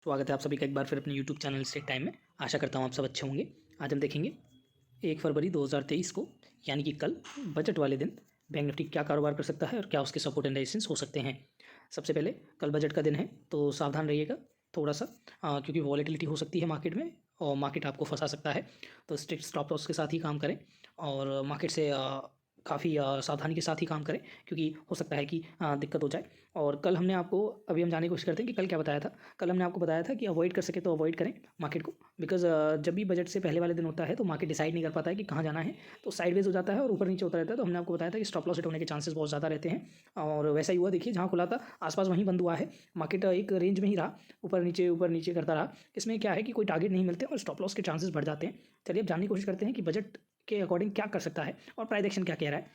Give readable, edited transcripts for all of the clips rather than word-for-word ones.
स्वागत है आप सभी का एक बार फिर अपने YouTube चैनल स्टेक टाइम में। आशा करता हूँ आप सब अच्छे होंगे। आज हम देखेंगे 1 फरवरी 2023 को यानी कि कल बजट वाले दिन बैंक निफ्टी क्या कारोबार कर सकता है और क्या उसके सपोर्ट एंड रेजिस्टेंस हो सकते हैं। सबसे पहले कल बजट का दिन है तो सावधान रहिएगा थोड़ा सा, क्योंकि वॉलेटिलिटी हो सकती है मार्केट में और मार्केट आपको फंसा सकता है। तो स्ट्रिक्ट स्टॉप लॉस के साथ ही काम करें और मार्केट से काफ़ी सावधानी के साथ ही काम करें, क्योंकि हो सकता है कि दिक्कत हो जाए। और कल हमने आपको, अभी हम जानने की कोशिश करते हैं कि कल क्या बताया था। कल हमने आपको बताया था कि अवॉइड कर सके तो अवॉइड करें मार्केट को, बिकॉज जब भी बजट से पहले वाले दिन होता है तो मार्केट डिसाइड नहीं कर पाता है कि कहाँ जाना है, तो साइडवेज हो जाता है और ऊपर नीचे होता रहता है। तो हमने आपको बताया था कि स्टॉप लॉस हिट होने के चांसेस बहुत ज़्यादा रहते हैं और वैसा ही हुआ। देखिए, जहाँ खुला था आसपास वहीं बंद हुआ है, मार्केट एक रेंज में ही रहा, ऊपर नीचे करता रहा। इसमें क्या है कि कोई टारगेट नहीं मिलते और स्टॉप लॉस के चांसेस बढ़ जाते हैं। चलिए अब जानने की कोशिश करते हैं कि बजट के अकॉर्डिंग क्या कर सकता है और प्राइस एक्शन क्या कह रहा है।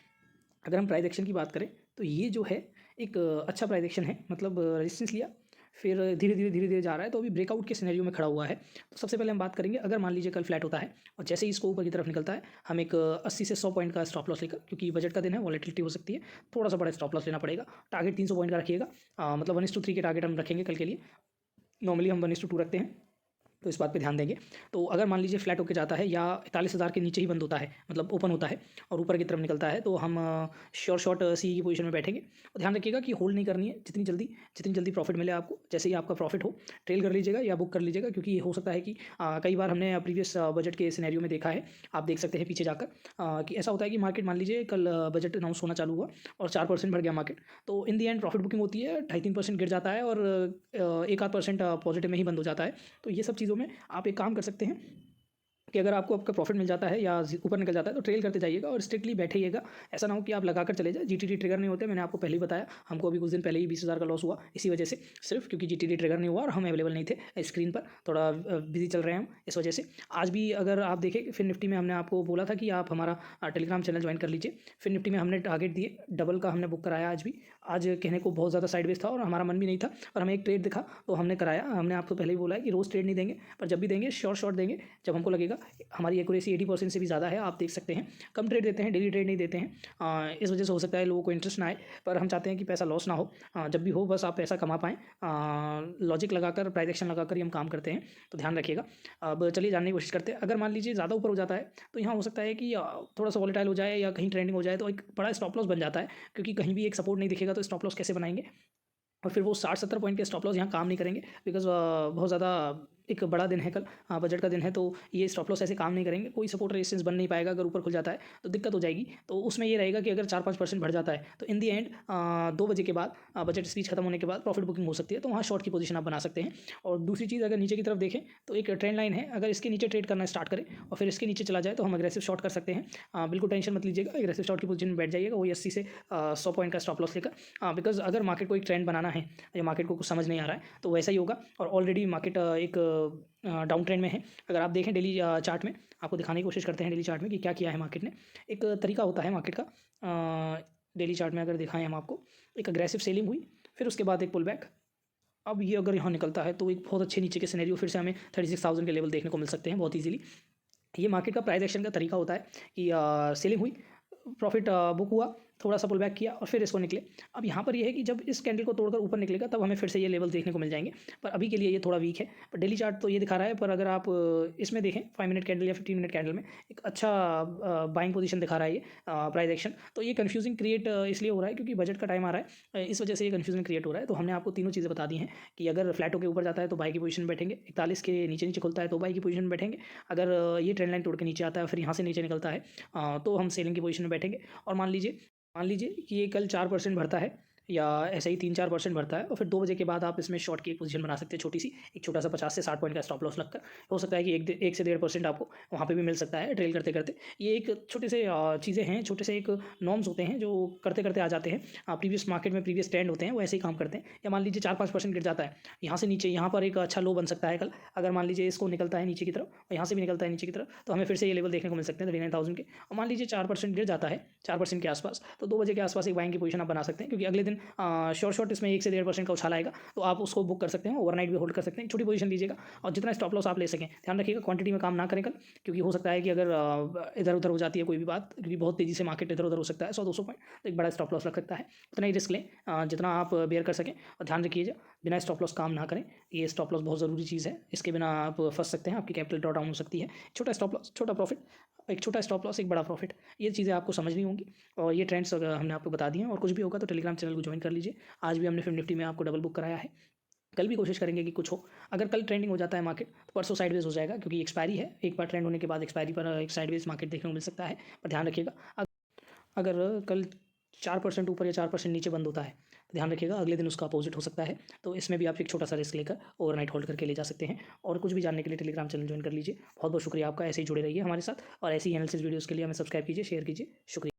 अगर हम प्राइस एक्शन की बात करें तो ये जो है एक अच्छा प्राइस एक्शन है, मतलब रेजिस्टेंस लिया, फिर धीरे धीरे जा रहा है, तो अभी ब्रेकआउट के सिनेरियो में खड़ा हुआ है। तो सबसे पहले हम बात करेंगे, अगर मान लीजिए कल फ्लैट होता है और जैसे ही इसको ऊपर की तरफ निकलता है, हम एक 80 से 100 पॉइंट का स्टॉप लॉस लेकर, क्योंकि बजट का दिन है, वॉलेटिलिटी हो सकती है, थोड़ा सा बड़ा स्टॉप लॉस लेना पड़ेगा। टारगेट 300 पॉइंट का रखिएगा, मतलब 1:3 के टारगेट हम रखेंगे कल के लिए। नॉर्मली हम 1:2 रखते हैं, तो इस बात पे ध्यान देंगे। तो अगर मान लीजिए फ्लैट होकर जाता है या 41,000 के नीचे ही बंद होता है, मतलब ओपन होता है और ऊपर की तरफ निकलता है, तो हम श्योर शॉर्ट सी की पोजीशन में बैठेंगे। और ध्यान रखिएगा कि होल्ड नहीं करनी है, जितनी जल्दी प्रॉफिट मिले आपको, जैसे ही आपका प्रॉफिट हो ट्रेल कर लीजिएगा या बुक कर लीजिएगा, क्योंकि ये हो सकता है कि कई बार हमने प्रीवियस बजट के सिनेरियो में देखा है, आप देख सकते हैं पीछे जाकर, कि ऐसा होता है कि मार्केट, मान लीजिए कल बजट अनाउंस होना चालू हुआ और 4% बढ़ गया मार्केट, तो इन दी एंड प्रॉफिट बुकिंग होती है, 2.5-3% गिर जाता है और 1-8% पॉजिटिव में ही बंद हो जाता है। तो ये सब चीज़ों में आप एक काम कर सकते हैं कि अगर आपको आपका प्रॉफिट मिल जाता है या ऊपर निकल जाता है तो ट्रेल करते जाइएगा और स्ट्रिक्टली बैठिएगा। ऐसा ना हो कि आप लगाकर चले जाए। जीटीडी ट्रिगर नहीं होते, मैंने आपको पहले ही बताया, हमको अभी कुछ दिन पहले ही 20,000 का लॉस हुआ इसी वजह से, सिर्फ क्योंकि जीटीडी ट्रिगर नहीं हुआ और हम अवेलेबल नहीं थे स्क्रीन पर, थोड़ा बिजी चल रहे हैं हम इस वजह से। आज भी अगर आप देखें फिर निफ्टी में हमने आपको बोला था कि आप हमारा टेलीग्राम चैनल ज्वाइन कर लीजिए। फिर निफ्टी में हमने टारगेट दिए, डबल का हमने बुक कराया। आज कहने को बहुत ज़्यादा साइडवेज था और हमारा मन भी नहीं था, और हमें एक ट्रेड दिखा तो हमने कराया। हमने आपको पहले ही बोला है कि रोज़ ट्रेड नहीं देंगे, पर जब भी देंगे शॉर्ट देंगे, जब हमको लगेगा हमारी एक्यूरेसी 80% से भी ज़्यादा है। आप देख सकते हैं कम ट्रेड देते हैं, डेली ट्रेड नहीं देते हैं। इस वजह से हो सकता है लोगों को इंटरेस्ट ना आए, पर हम चाहते हैं कि पैसा लॉस ना हो। जब भी हो बस आप पैसा कमा पाएँ, लॉजिक लगाकर, प्राइस एक्शन लगाकर ही हम काम करते हैं, तो ध्यान रखिएगा। अब चलिए जानने की कोशिश करते हैं। अगर मान लीजिए ज़्यादा ऊपर हो जाता है तो यहाँ हो सकता है कि थोड़ा सा वॉलेटाइल हो जाए या कहीं ट्रेंडिंग हो जाए, तो एक बड़ा स्टॉप लॉस बन जाता है, क्योंकि कहीं भी एक सपोर्ट नहीं दिखेगा तो स्टॉप लॉस कैसे बनाएंगे। और फिर वो 60-70 पॉइंट के स्टॉप लॉस यहाँ काम नहीं करेंगे, बिकॉज बहुत ज़्यादा एक बड़ा दिन है कल, बजट का दिन है, तो ये स्टॉप लॉस ऐसे काम नहीं करेंगे, कोई सपोर्ट रेजिस्टेंस बन नहीं पाएगा। अगर ऊपर खुल जाता है तो दिक्कत हो जाएगी। तो उसमें ये रहेगा कि अगर 4-5% बढ़ जाता है तो इन दी एंड 2 बजे के बाद, बजट स्पीच खत्म होने के बाद प्रॉफिट बुकिंग हो सकती है, तो वहाँ शॉर्ट की पोजीशन आप बना सकते हैं। और दूसरी चीज़, अगर नीचे की तरफ देखें तो एक ट्रेंड लाइन है, अगर इसके नीचे ट्रेड करना स्टार्ट करें और फिर इसके नीचे चला जाए तो हम अग्रेसिव शॉर्ट कर सकते हैं। बिल्कुल टेंशन मत लीजिएगा, अग्रेसिव शॉर्ट की पोजीशन में बैठ जाइएगा, वही 80 से 100 पॉइंट का स्टॉप लॉस लेकर। बिकॉज अगर मार्केट को एक ट्रेंड बनाना है या मार्केट को कुछ समझ नहीं आ रहा है तो वैसा ही होगा। और ऑलरेडी मार्केट एक डाउन ट्रेंड में है। अगर आप देखें डेली चार्ट में, आपको दिखाने की कोशिश करते हैं डेली चार्ट में कि क्या किया है मार्केट ने। एक तरीका होता है मार्केट का, डेली चार्ट में अगर दिखाएं हम आपको, एक अग्रेसिव सेलिंग हुई, फिर उसके बाद एक पुल बैक। अब ये अगर यहाँ निकलता है तो एक बहुत अच्छे नीचे के सिनेरियो फिर से हमें 36,000 के लेवल देखने को मिल सकते हैं बहुत ईजिली। ये मार्केट का प्राइस एक्शन का तरीका होता है कि सेलिंग हुई, प्रॉफिट बुक हुआ, थोड़ा सा पुल बैक किया और फिर इसको निकले। अब यहाँ पर ये है कि जब इस कैंडल को तोड़कर ऊपर निकलेगा तब हमें फिर से ये लेवल देखने को मिल जाएंगे, पर अभी के लिए ये थोड़ा वीक है। पर डेली चार्ट तो ये दिखा रहा है, पर अगर आप इसमें देखें 5 मिनट कैंडल या 15 मिनट कैंडल में एक अच्छा बाइंग पोजीशन दिखा रहा है ये प्राइस एक्शन। तो ये कन्फ्यूजिंग क्रिएट इसलिए हो रहा है क्योंकि बजट का टाइम आ रहा है, इस वजह से ये कन्फ्यूजन क्रिएट हो रहा है। तो हमने आपको तीनों चीज़ें बता दी हैं कि अगर फ्लैट होकर ऊपर जाता है तो बाई की पोजीशन बैठेंगे, 41 के नीचे खुलता है तो बाई की पोजीशन में बैठेंगे। अगर ये ट्रेंड लाइन तोड़ के नीचे आता है फिर यहाँ से नीचे निकलता है तो हम सेलिंग की पोजीशन में बैठेंगे। और मान लीजिए कि ये कल 4% भरता है या ऐसे ही 3-4% भरता है और फिर 2 बजे के बाद आप इसमें शॉर्ट की एक पोजीशन बना सकते हैं, छोटी सी, एक छोटा सा 50 से 60 पॉइंट का स्टॉप लॉस लगकर। हो सकता है कि 1 से 1.5% आपको वहाँ पे भी मिल सकता है ट्रेल करते करते। ये एक छोटे से चीज़ें हैं, छोटे से एक नॉर्म्स होते हैं जो करते करते आ जाते हैं। प्रीवियस मार्केट में प्रीवियस ट्रेंड होते हैं वो ऐसे ही काम करते हैं। या मान लीजिए 4-5% गिर जाता है यहाँ से नीचे, यहाँ पर एक अच्छा लो बन सकता है कल। अगर मान लीजिए इसको निकलता है नीचे की तरफ और यहाँ से भी निकलता है नीचे की तरफ, तो हमें फिर से ये लेवल देखने को मिल सकते हैं 39,000 के। और मान लीजिए 4% गिर जाता है, 4% के आसपास, तो 2 बजे के आसपास एक बाइंग की पोजीशन आप बना सकते हैं, क्योंकि अगले दिन दिन शॉर्ट इसमें 1 से 1.5% का उछाल आएगा, तो आप उसको बुक कर सकते हैं, ओवरनाइट भी होल्ड कर सकते हैं, छोटी पोजीशन लीजिएगा और जितना स्टॉप लॉस आप ले सकें। ध्यान रखिएगा क्वांटिटी में काम ना करें कल, क्योंकि हो सकता है कि अगर इधर उधर हो जाती है कोई भी बात, क्योंकि बहुत तेज़ी से मार्केट इधर उधर हो सकता है 100-200 पॉइंट, तो एक बड़ा स्टॉप लॉस लग सकता है। उतना ही रिस्क लें जितना आप बेयर कर सकें, और ध्यान रखिए बिना स्टॉप लॉस काम ना करें। ये स्टॉप लॉस बहुत ज़रूरी चीज़ है, इसके बिना आप फंस सकते हैं, आपकी कैपिटल ड्रॉ डाउन हो सकती है। छोटा स्टॉप लॉस छोटा प्रॉफिट, एक छोटा स्टॉप लॉस एक बड़ा प्रॉफिट, ये चीज़ें आपको समझनी होंगी। और ये ट्रेंड्स हमने आपको बता दिए हैं, और कुछ भी होगा तो टेलीग्राम चैनल को ज्वाइन कर लीजिए। आज भी हमने फिल्म निफ्टी में आपको डबल बुक कराया है, कल भी कोशिश करेंगे कि कुछ हो। अगर कल ट्रेंडिंग हो जाता है मार्केट तो परसों साइडवेज हो जाएगा, क्योंकि एक्सपायरी है, एक बार ट्रेंड होने के बाद एक्सपायरी पर एक साइडवेज मार्केट देखने को मिल सकता है। पर ध्यान रखिएगा अगर कल 4% ऊपर या 4% नीचे बंद होता है तो ध्यान रखिएगा अगले दिन उसका अपोजिट हो सकता है। तो इसमें भी आप एक छोटा सा रिस्क लेकर ओवरनाइट होल्ड करके ले जा सकते हैं। और कुछ भी जानने के लिए टेलीग्राम चैनल ज्वाइन कर लीजिए। बहुत बहुत शुक्रिया आपका, ऐसे ही जुड़े रहिए हमारे साथ, और ऐसी एनालिसिस वीडियोज़ के लिए हमें सब्सक्राइब कीजिए, शेयर कीजिए। शुक्रिया।